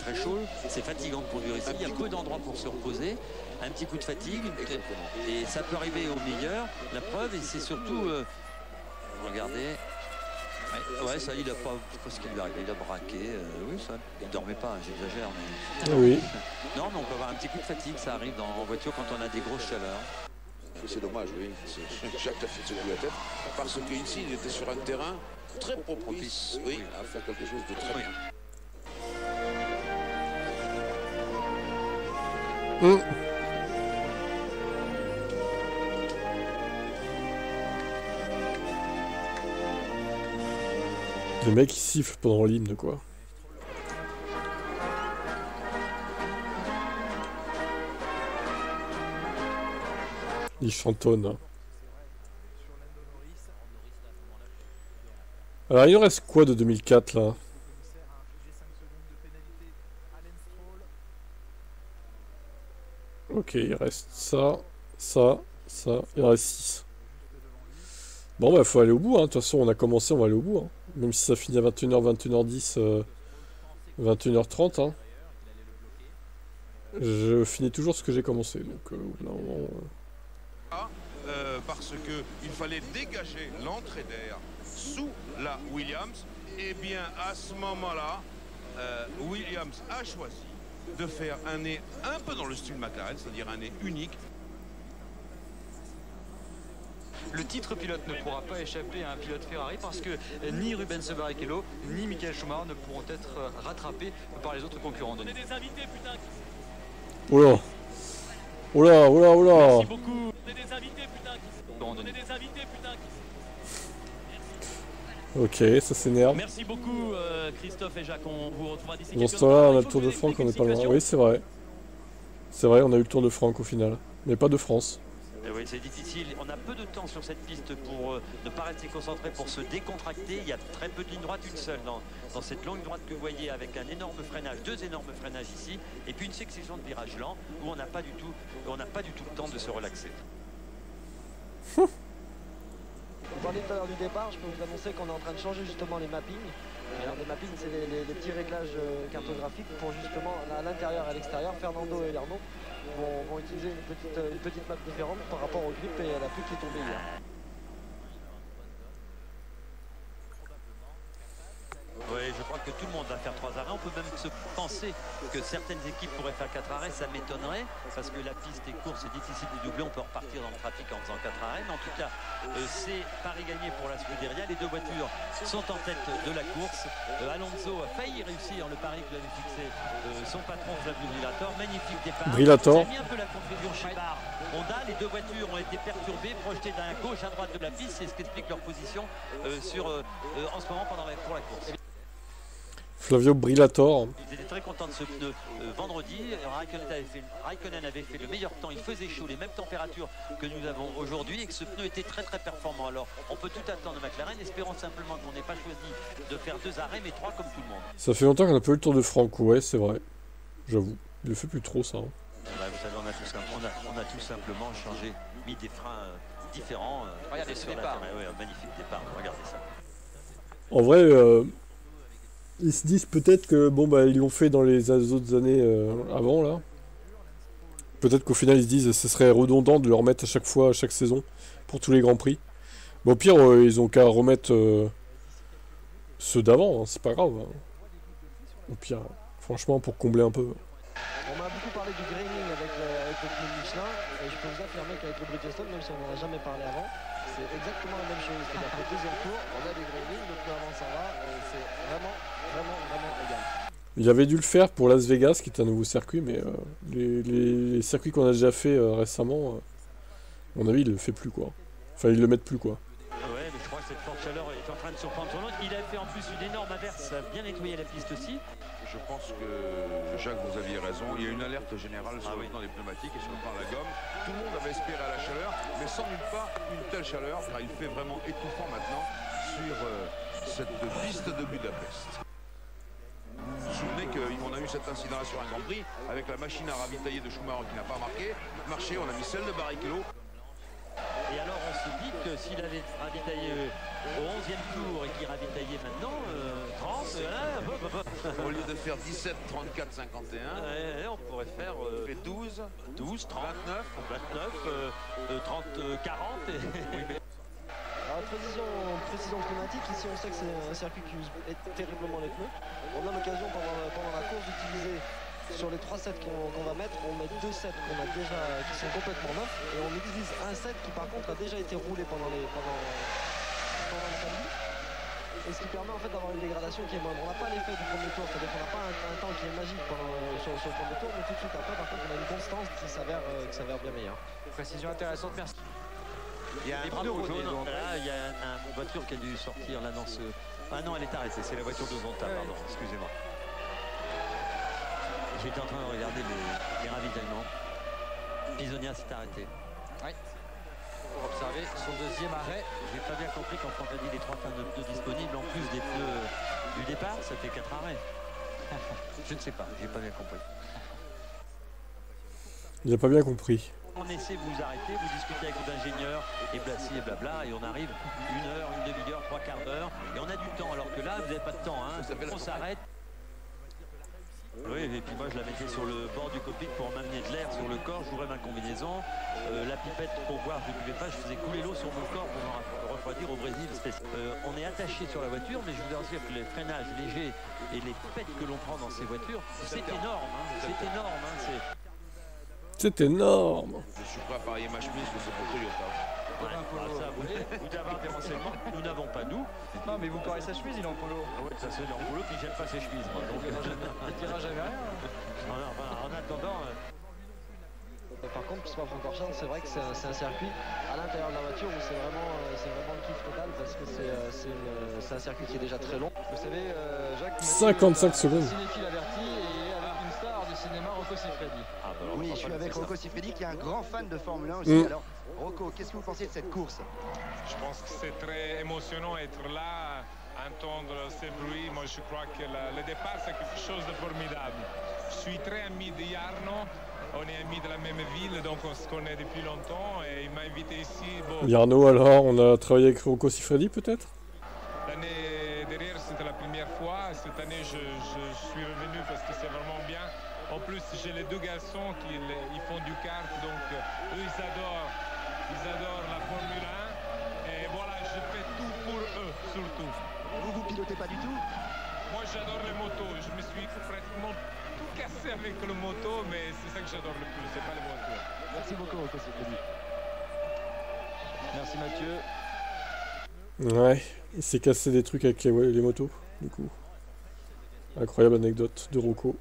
très chaud, c'est fatigant de conduire ici, il y a peu d'endroits pour se reposer, un petit coup de fatigue, et ça peut arriver au meilleur. La preuve, et c'est surtout, regardez, ouais, ça il a pas, je sais pas ce qui lui arrive, il a braqué, oui, ça, il dormait pas, j'exagère, mais... Oui. Non, mais on peut avoir un petit coup de fatigue, ça arrive en voiture quand on a des grosses chaleurs. C'est dommage, oui. Jacques a fait secouer la tête. Parce qu'ici, il était sur un terrain très propice, oui, à faire quelque chose de très bien. Le mec il siffle pendant l'hymne quoi. Il chantonne. Alors il en reste quoi de 2004 là? Ok, il reste ça, ça, ça, il en reste 6. Bon bah faut aller au bout, hein. De toute façon on a commencé, on va aller au bout. Hein. Même si ça finit à 21h, 21h10, 21h30. Hein. Je finis toujours ce que j'ai commencé. Donc normalement... parce qu'il fallait dégager l'entrée d'air sous la Williams. Et bien à ce moment-là, Williams a choisi de faire un nez un peu dans le style McLaren, c'est-à-dire un nez unique. Le titre pilote ne pourra pas échapper à un pilote Ferrari parce que ni Rubens Barrichello ni Michael Schumacher ne pourront être rattrapés par les autres concurrents. On est des invités, putain. Oula. Oula, oula, oula. Merci beaucoup. On est des invités, putain. On est des invités, putain. Ok, ça s'énerve. Merci beaucoup Christophe et Jacques, on vous retrouvera d'ici quelques Dans ce temps-là, on a le temps. Tour de France, on est pas loin. Oui, c'est vrai. C'est vrai, on a eu le Tour de France au final. Mais pas de France. Oui, c'est difficile. On a peu de temps sur cette piste pour ne pas rester concentré, pour se décontracter. Il y a très peu de lignes droites, une seule dans cette longue droite que vous voyez avec un énorme freinage, deux énormes freinages ici, et puis une succession de virages lents où on n'a pas du tout le temps de se relaxer. Vous parliez tout à l'heure du départ, je peux vous annoncer qu'on est en train de changer justement les mappings. Alors, les mappings, c'est les petits réglages cartographiques pour justement à l'intérieur et à l'extérieur. Fernando et Lerno vont utiliser une petite map différente par rapport au grip et à la pluie qui est tombée hier. Oui, je crois que tout le monde va faire 3 arrêts. On peut même se penser que certaines équipes pourraient faire 4 arrêts. Ça m'étonnerait parce que la piste est courte, c'est difficile de doubler. On peut repartir dans le trafic en faisant 4 arrêts. Mais en tout cas, c'est Paris gagné pour la Scuderia. Les deux voitures sont en tête de la course. Alonso a failli réussir le pari que lui avait fixé son patron Flavio Briatore. Magnifique départ. Briatore. Ça a mis un peu la confusion chez Barre. Honda, les deux voitures ont été perturbées, projetées d'un gauche à droite de la piste. C'est ce qu'explique leur position en ce moment pour la course. Flavio Briatore. Ils étaient très contents de ce pneu vendredi. Raikkonen avait fait le meilleur temps. Il faisait chaud, les mêmes températures que nous avons aujourd'hui, et que ce pneu était très très performant. Alors on peut tout attendre de McLaren, espérons simplement qu'on n'ait pas choisi de faire 2 arrêts, mais 3 comme tout le monde. Ça fait longtemps qu'on a pas eu le Tour de Franco, ouais, c'est vrai. J'avoue. Il le fait plus trop ça. Hein. Bah, vous savez, on a tout simplement changé, mis des freins différents. Regardez ce départ. Ouais, un magnifique départ, regardez ça. En vrai, ils se disent peut-être que bon bah ils l'ont fait dans les autres années avant là. Peut-être qu'au final ils se disent ce serait redondant de le remettre à chaque fois, à chaque saison, pour tous les grands prix. Mais au pire ils ont qu'à remettre ceux d'avant, hein, c'est pas grave. Hein. Au pire, franchement pour combler un peu. On m'a beaucoup parlé du graining avec le pneu Michelin, et je peux vous affirmer qu'avec le Bridgestone, même si on n'en a jamais parlé avant, c'est exactement la même chose. C'est-à-dire que le deuxième tour, on a des grainings, le pneu avant s'en va, et c'est vraiment égal. Il avait dû le faire pour Las Vegas, qui est un nouveau circuit, mais les circuits qu'on a déjà fait récemment, à mon avis, il le fait plus quoi. Enfin, ils le mettent plus quoi. Ouais, mais je crois que cette forte chaleur est en train de surprendre tout le monde. Il a fait en plus une énorme averse, ça a bien nettoyé la piste aussi. Je pense que, Jacques, vous aviez raison. Il y a une alerte générale sur le plan des pneumatiques et sur le plan de la gomme. Tout le monde avait espéré à la chaleur, mais sans nulle part une telle chaleur, car il fait vraiment étouffant maintenant sur cette piste de Budapest. Vous vous souvenez qu'on a eu cet incident-là sur un Grand Prix, avec la machine à ravitailler de Schumacher qui n'a pas marché. On a mis celle de Barrichello. Et alors on se dit que s'il avait ravitaillé au 11e tour et qu'il ravitaillait maintenant 30, Au lieu de faire 17, 34, 51, on pourrait faire 12, 12, 30, 29, 30, 40. Alors, précision climatique, ici on sait que c'est un circuit qui use terriblement les pneus. On a l'occasion pendant la course d'utiliser sur les 3 sets qu'on va mettre, on met 2 sets qui sont complètement neufs et on utilise un set qui par contre a déjà été roulé pendant le samedi. Et ce qui permet en fait d'avoir une dégradation qui est moindre. On n'a pas l'effet du premier tour, c'est-à-dire qu'on n'a pas un temps qui est magique sur le premier tour, mais tout de suite après par contre on a une constance qui s'avère bien meilleure. Précision intéressante, merci. Il y a un drapeau jaune, là il y a une voiture qui a dû sortir là dans ce... Ah non, elle est arrêtée, c'est la voiture de Zonta, pardon, excusez-moi. J'étais en train de regarder les ravitaillements. Pisonia s'est arrêté. Oui. Pour observer son deuxième arrêt. J'ai pas bien compris quand Franck a dit les 3 fins de pneus disponibles en plus des pneus du départ, ça fait 4 arrêts. Je ne sais pas, j'ai pas bien compris. Il n'a pas bien compris. On essaie de vous arrêter, vous discutez avec l'ingénieur et blabla et blabla, et on arrive 1 heure, une demi-heure, 3 quarts d'heure, et on a du temps, alors que là, vous n'avez pas de temps, hein. On s'arrête. Oui, et puis moi je la mettais sur le bord du cockpit pour m'amener de l'air sur le corps, j'ouvrais ma combinaison, la pipette pour boire, je ne buvais pas, je faisais couler l'eau sur mon corps pour me refroidir au Brésil. On est attaché sur la voiture, mais je vous assure que les freinages légers et les pipettes que l'on prend dans ces voitures, c'est énorme, hein, c'est énorme. Hein, c'est énorme. Je suis prêt à parier ma chemise que c'est pour Toyota. Ouais, ça, vous devez avoir des renseignements. Nous n'avons pas, nous. Non, mais vous parlez sa chemise, il est en polo. Ah ouais, ça c'est en polo, puis j'aime pas ses chemises. Moi, donc, il dira jamais rien. En attendant. Par contre, Spa-Francorchamps, c'est vrai que c'est un circuit à l'intérieur de la voiture où c'est vraiment le kiff total parce que c'est un circuit qui est déjà très long. Vous savez, Jacques, 55 secondes. Cinéphile averti et avec une star du cinéma, Rocco Siffredi. Oui, je suis avec Rocco Siffredi qui est un grand fan de Formule 1 aussi. Alors, Rocco, qu'est-ce que vous pensez de cette course? Je pense que c'est très émotionnant être là, entendre ces bruits. Moi, je crois que le départ, c'est quelque chose de formidable. Je suis très ami de Jarno. On est amis de la même ville, donc on se connaît depuis longtemps et il m'a invité ici. Bon, Jarno, alors, on a travaillé avec Rocco Siffredi peut-être? l'année dernière, c'était la première fois. Cette année, je suis revenu parce que c'est vraiment bien. En plus, j'ai les 2 garçons qui ils font du kart, donc eux, ils adorent la Formule 1. Et voilà, je fais tout pour eux, surtout. Vous pilotez pas du tout? Moi, j'adore les motos. Je me suis pratiquement tout cassé avec le moto, mais c'est ça que j'adore le plus, c'est pas les voitures. Merci beaucoup, Rocco Siffredi. Merci Mathieu. Ouais, il s'est cassé des trucs avec les motos, du coup. Incroyable anecdote de Rocco.